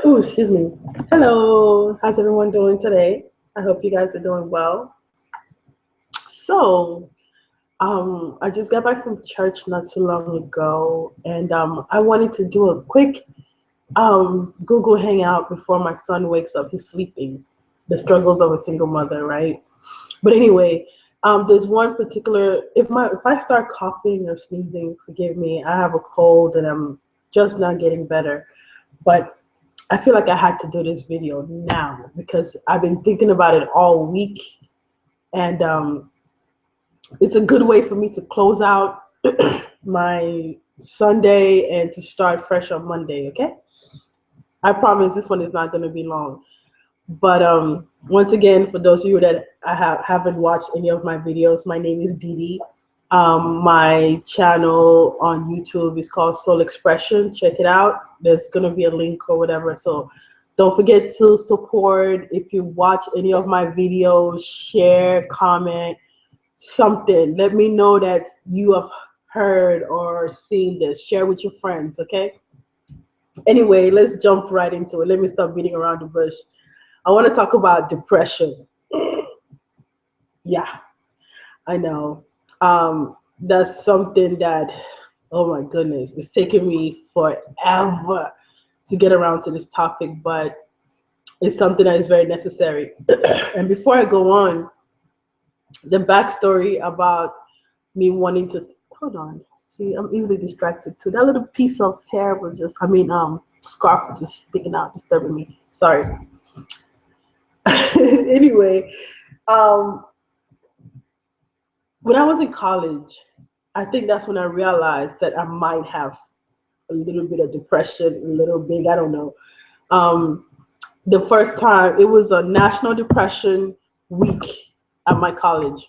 Oh, excuse me. Hello, how's everyone doing today? I hope you guys are doing well. So, I just got back from church not too long ago, and I wanted to do a quick Google Hangout before my son wakes up. He's sleeping. The struggles of a single mother, right? But anyway, there's one particular. If I start coughing or sneezing, forgive me. I have a cold, and I'm just not getting better. But I feel like I had to do this video now because I've been thinking about it all week, and it's a good way for me to close out my Sunday and to start fresh on Monday. Okay, I promise this one is not going to be long. But once again, for those of you that haven't watched any of my videos, my name is Didi. My channel on YouTube is called Soul Expression. Check it out. There's going to be a link or whatever. So don't forget to support. If you watch any of my videos, share, comment, something. Let me know that you have heard or seen this. Share with your friends, okay? Anyway, let's jump right into it. Let me stop beating around the bush. I want to talk about depression. Yeah, I know. That's something that, oh my goodness, it's taken me forever to get around to this topic, but it's something that is very necessary. And before I go on, the backstory about me wanting to, hold on. See, I'm easily distracted too. That little piece of hair was just, scarf was just sticking out, disturbing me. Sorry. Anyway, um, when I was in college, I think that's when I realized that I might have a little bit of depression, a little big, I don't know. Um, the first time, it was a National Depression Week at my college.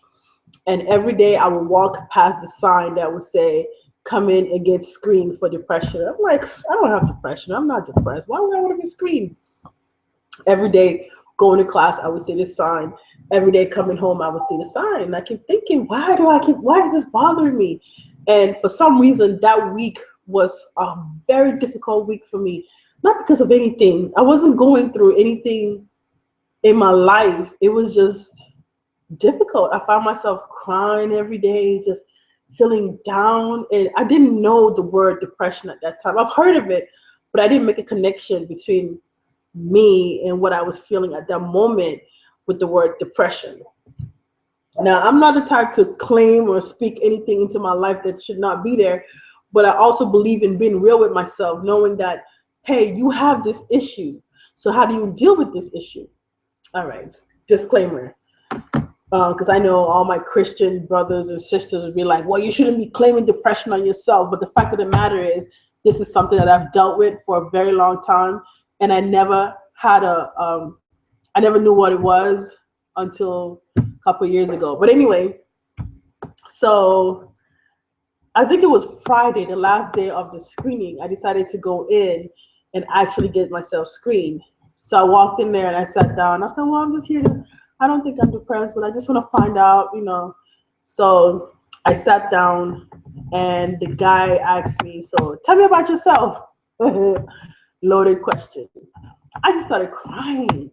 And every day I would walk past the sign that would say, come in and get screened for depression. I'm like, I don't have depression. I'm not depressed. Why would I want to be screened? Every day going to class, I would see this sign. Every day coming home, I would see the sign. And I keep thinking, why is this bothering me? And for some reason, that week was a very difficult week for me. Not because of anything. I wasn't going through anything in my life. It was just difficult. I found myself crying every day, just feeling down. And I didn't know the word depression at that time. I've heard of it, but I didn't make a connection between me and what I was feeling at that moment with the word depression. Now, I'm not the type to claim or speak anything into my life that should not be there, but I also believe in being real with myself, knowing that, hey, you have this issue. So how do you deal with this issue? All right, disclaimer. Because I know all my Christian brothers and sisters would be like, well, you shouldn't be claiming depression on yourself. But the fact of the matter is, this is something that I've dealt with for a very long time. And I never I never knew what it was until a couple of years ago. But anyway, so I think it was Friday, the last day of the screening, I decided to go in and actually get myself screened. So I walked in there and I sat down. I said, well, I'm just here I don't think I'm depressed, but I just want to find out, So I sat down and the guy asked me, so tell me about yourself. Loaded question. I just started crying.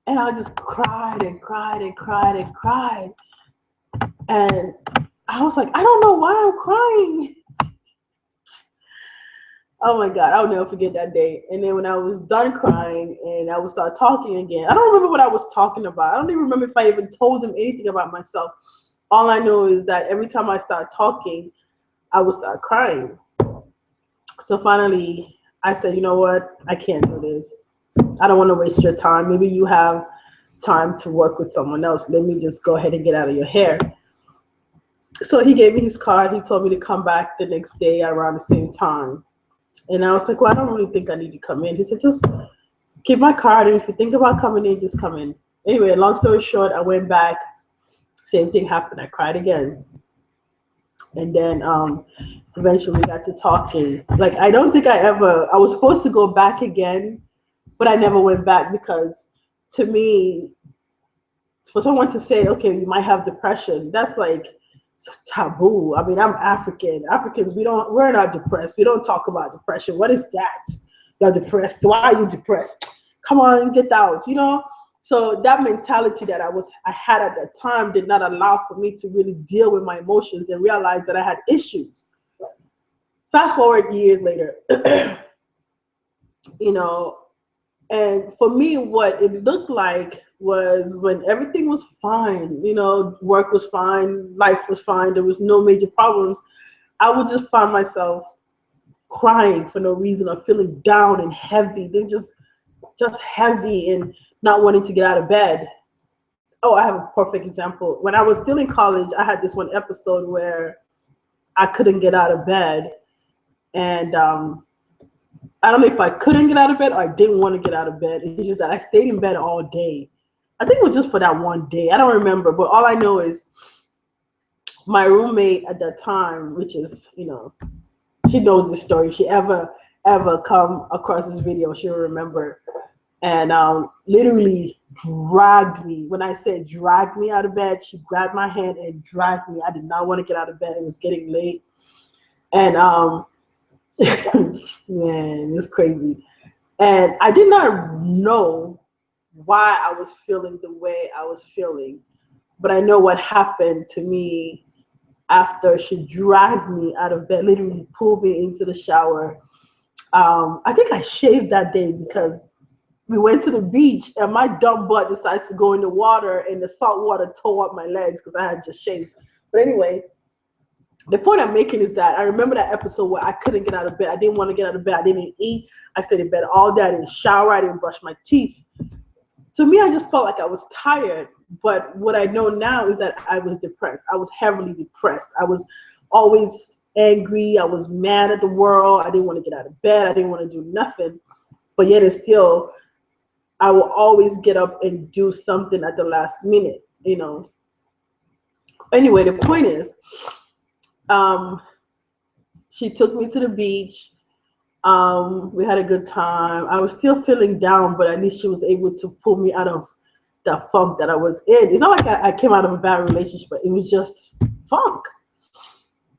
And I just cried and cried and cried and cried. And I was like, I don't know why I'm crying. Oh my God, I'll never forget that day. And then when I was done crying and I would start talking again, I don't remember what I was talking about. I don't even remember if I even told him anything about myself. All I know is that every time I start talking, I would start crying. So finally, I said, you know what? I can't do this. I don't want to waste your time. Maybe you have time to work with someone else. Let me just go ahead and get out of your hair. So he gave me his card. He told me to come back the next day around the same time. And I was like, well, I don't really think I need to come in. He said, just keep my card. And if you think about coming in, just come in. Anyway, long story short, I went back. Same thing happened. I cried again. And then eventually we got to talking. Like, I don't think I was supposed to go back again, but I never went back because to me, for someone to say, okay, you might have depression, that's like taboo. I mean, I'm African. Africans, we're not depressed. We don't talk about depression. What is that? you're depressed. Why are you depressed? Come on, get out, you know? So that mentality that I had at that time did not allow for me to really deal with my emotions and realize that I had issues. Fast forward years later, you know, and for me, what it looked like was when everything was fine, you know, work was fine, life was fine, there was no major problems, I would just find myself crying for no reason or feeling down and heavy. They just heavy and not wanting to get out of bed. Oh, I have a perfect example. When I was still in college, I had this one episode where I couldn't get out of bed. And I don't know if I couldn't get out of bed or I didn't want to get out of bed. It's just that I stayed in bed all day. I think it was just for that one day. I don't remember, but all I know is my roommate at that time, which is, you know, she knows this story. If she ever come across this video, she'll remember. And literally dragged me. When I say dragged me out of bed, she grabbed my hand and dragged me. I did not want to get out of bed. It was getting late. And man, it's crazy. And I did not know why I was feeling the way I was feeling. But I know what happened to me after she dragged me out of bed, literally pulled me into the shower. I think I shaved that day because we went to the beach and my dumb butt decides to go in the water and the salt water tore up my legs because I had just shaved. But anyway, the point I'm making is that I remember that episode where I couldn't get out of bed. I didn't want to get out of bed. I didn't eat. I stayed in bed all day. I didn't shower. I didn't brush my teeth. To me, I just felt like I was tired. But what I know now is that I was depressed. I was heavily depressed. I was always angry. I was mad at the world. I didn't want to get out of bed. I didn't want to do nothing. But yet it's still, I will always get up and do something at the last minute, you know. Anyway, the point is, she took me to the beach. We had a good time. I was still feeling down, but at least she was able to pull me out of that funk that I was in. It's not like I came out of a bad relationship, but it was just funk.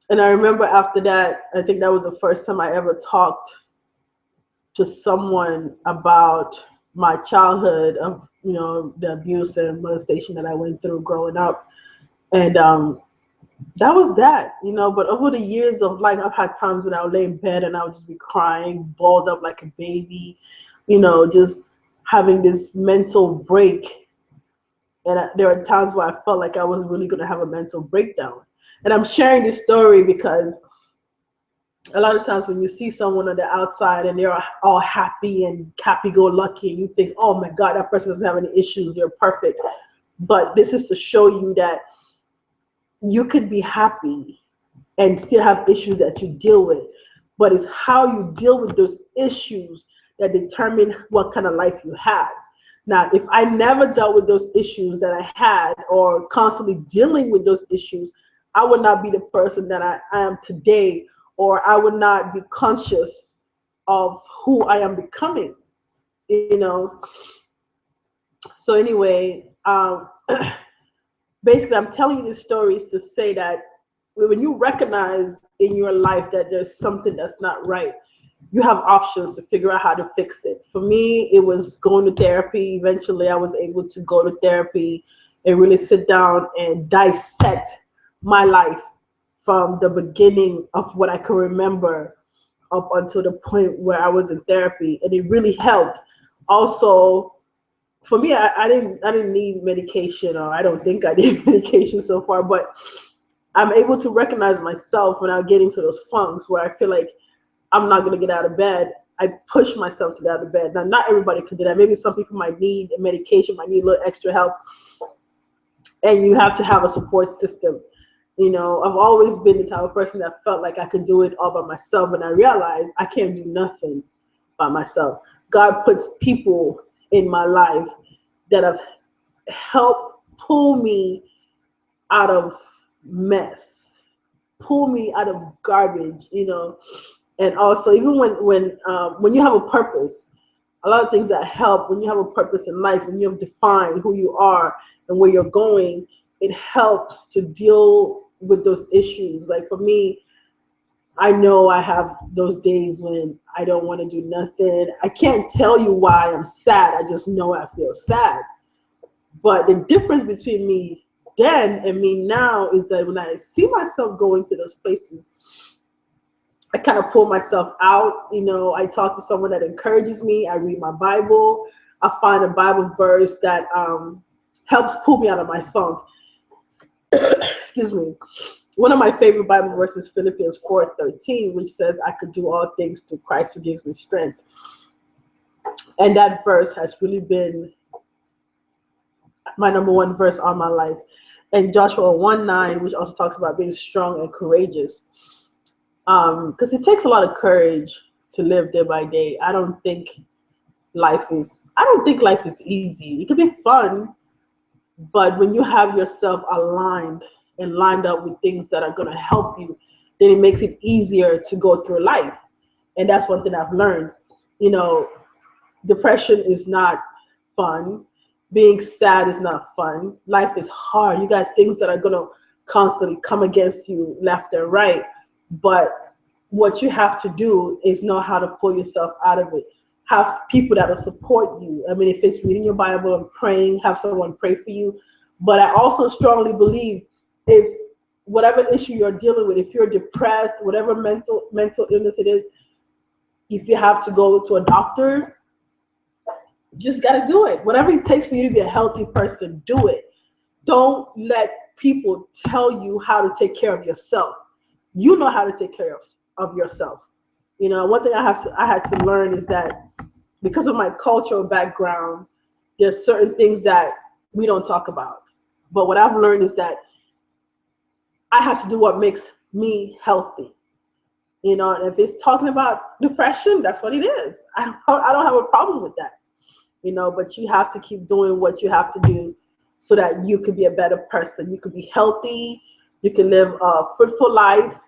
And I remember after that, I think that was the first time I ever talked to someone about my childhood of, you know, the abuse and molestation that I went through growing up. And that was that, you know. But over the years of life, I've had times when I would lay in bed and I would just be crying, balled up like a baby, you know, just having this mental break. And there are times where I felt like I was really going to have a mental breakdown. And I'm sharing this story because a lot of times when you see someone on the outside and they're all happy and happy-go-lucky, you think, oh my God, that person doesn't have any issues, they're perfect. But this is to show you that you could be happy and still have issues that you deal with. But it's how you deal with those issues that determine what kind of life you have. Now, if I never dealt with those issues that I had or constantly dealing with those issues, I would not be the person that I am today, or I would not be conscious of who I am becoming, you know. So anyway, basically I'm telling you these stories to say that when you recognize in your life that there's something that's not right, you have options to figure out how to fix it. For me, it was going to therapy. Eventually I was able to go to therapy and really sit down and dissect my life from the beginning of what I can remember up until the point where I was in therapy, and it really helped. Also, for me, I didn't need medication, or I don't think I need medication so far, but I'm able to recognize myself when I get into those funks where I feel like I'm not gonna get out of bed. I push myself to get out of bed. Now, not everybody can do that. Maybe some people might need a medication, might need a little extra help, and you have to have a support system. You know, I've always been the type of person that felt like I could do it all by myself, and I realized I can't do nothing by myself. God puts people in my life that have helped pull me out of mess, pull me out of garbage, you know. And also, even when you have a purpose, a lot of things that help when you have a purpose in life, when you have defined who you are and where you're going, it helps to deal with those issues. Like for me, I know I have those days when I don't want to do nothing. I can't tell you why I'm sad. I just know I feel sad. But the difference between me then and me now is that when I see myself going to those places, I kind of pull myself out. I talk to someone that encourages me. I read my Bible. I find a Bible verse that helps pull me out of my funk. Excuse me. One of my favorite Bible verses, Philippians 4:13, which says, I could do all things through Christ who gives me strength. And that verse has really been my number one verse on my life. And Joshua 1:9, which also talks about being strong and courageous. Because it takes a lot of courage to live day by day. I don't think life is easy. It could be fun, but when you have yourself aligned and lined up with things that are going to help you, then it makes it easier to go through life. And that's one thing I've learned. Depression is not fun. Being sad is not fun. Life is hard. You got things that are going to constantly come against you left and right. But what you have to do is know how to pull yourself out of it. Have people that will support you. I mean, if it's reading your Bible and praying, have someone pray for you. But I also strongly believe if whatever issue you're dealing with, if you're depressed, whatever mental illness it is, if you have to go to a doctor, you just got to do it. Whatever it takes for you to be a healthy person, do it. Don't let people tell you how to take care of yourself. You know how to take care of yourself. One thing I had to learn is that because of my cultural background, there's certain things that we don't talk about. But what I've learned is that I have to do what makes me healthy. And if it's talking about depression, that's what it is. I don't have a problem with that. But you have to keep doing what you have to do so that you can be a better person. You can be healthy. You can live a fruitful life.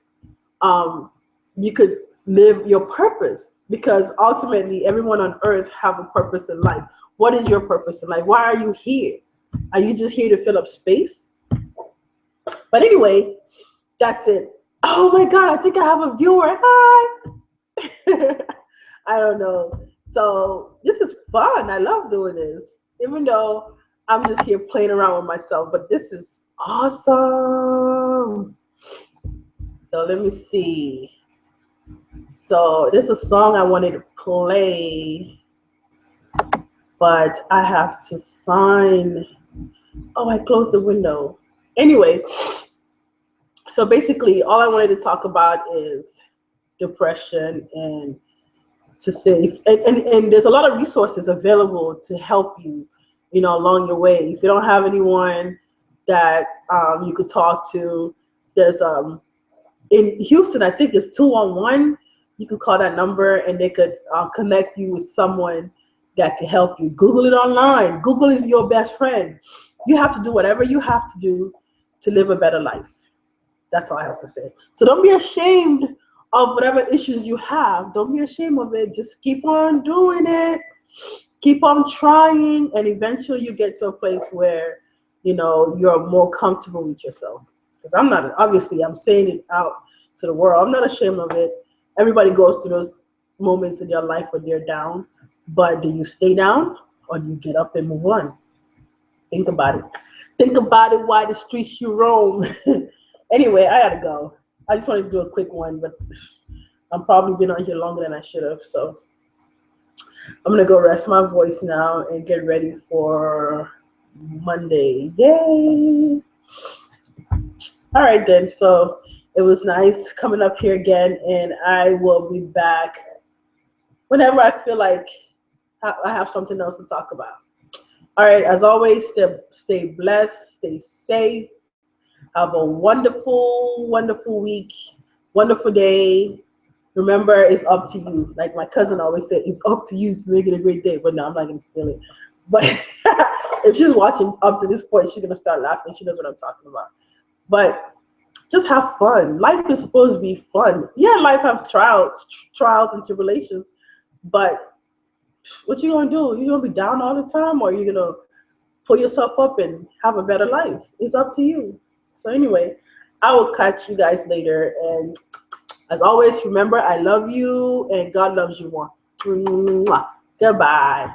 You could live your purpose, because ultimately everyone on earth have a purpose in life. What is your purpose in life? Why are you here? Are you just here to fill up space? But anyway, that's it. Oh my God, I think I have a viewer. Hi. I don't know. So this is fun. I love doing this, even though I'm just here playing around with myself, but this is awesome. So let me see. So this is a song I wanted to play, but I have to find, I closed the window. Anyway, so basically all I wanted to talk about is depression and to say, and there's a lot of resources available to help you, along your way. If you don't have anyone that you could talk to, there's in Houston, I think it's 211. You can call that number and they could connect you with someone that can help you. Google it online. Google is your best friend. You have to do whatever you have to do to live a better life. That's all I have to say. So don't be ashamed of whatever issues you have. Don't be ashamed of it. Just keep on doing it. Keep on trying, and eventually you get to a place where, you're more comfortable with yourself. Because I'm saying it out to the world. I'm not ashamed of it. Everybody goes through those moments in their life when they're down. But do you stay down or do you get up and move on? Think about it. Think about it while the streets you roam. Anyway, I gotta go. I just wanted to do a quick one, but I'm probably been on here longer than I should have. So I'm gonna go rest my voice now and get ready for Monday. Yay! All right then. So it was nice coming up here again, and I will be back whenever I feel like I have something else to talk about. All right. As always, stay blessed, stay safe. Have a wonderful, wonderful week, wonderful day. Remember, it's up to you. Like my cousin always said, it's up to you to make it a great day. But no, I'm not going to steal it. But if she's watching up to this point, she's going to start laughing. She knows what I'm talking about. But just have fun. Life is supposed to be fun. Yeah, life has trials and tribulations. But what you going to do? You going to be down all the time, or are you going to pull yourself up and have a better life? It's up to you. So anyway, I will catch you guys later, and As always, remember, I love you and God loves you more. Goodbye.